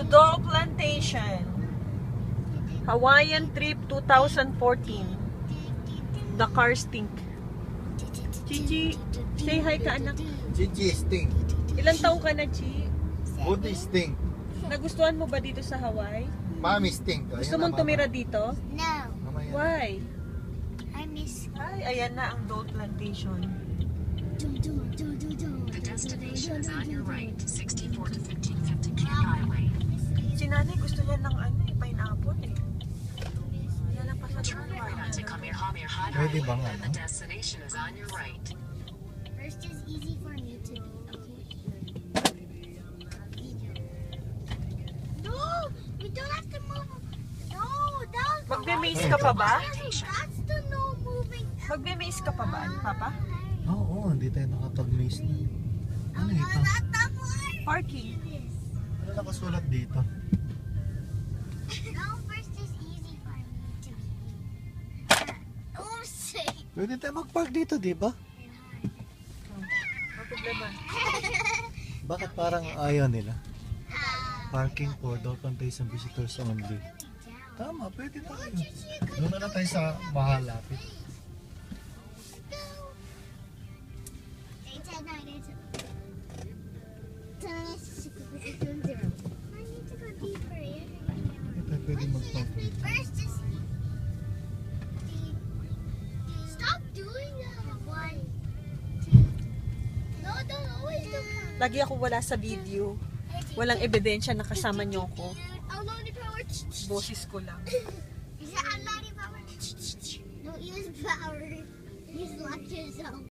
Dole Plantation. Hawaiian Trip 2014. The car stink. Chichi, say hi ka anak. Chichi stink. Ilang taong ka na, Chi? Buti stink. Nagustuhan mo ba dito sa Hawaii? Mami stink. Gusto mong tumira dito? No, Why? I miss. Ay, ayan na ang Dole Plantation. The destination is on your right, 64 to 1550 King Highway. Si nanay gusto niya ng pineapple eh. Yan ang pasok. Turn right onto Kamehameha Pwede Highway, bang and the destination is on your right. First is easy for me to. No, we don't have to move. No, that was. Magbe-maze ka pa ba? That's the no moving. Magbe-maze ka pa ba, Papa? Oo, hindi tayo nakapag-maze na. Ano ito? Not that one. Parking. Ano nakasulat dito? No, first is easy for me to. Oh, say. Pwede tayo mag-park dito, di ba? Ang problema. Bakit parang ayaw nila? Parking for Dole Plantation visitors only. Tama, pwede tayo. Doon na lang tayo sa mahal lapit. I need to go deeper. Hindi tayo pwede mag-park dito. First is stop doing that. One, two. No, don't always do that. Lagi ako wala sa video. Walang ebidensya na kasama niyo ako. Alone power. Boses ko lang. Is that alone power? Don't use power. Use lock yourself.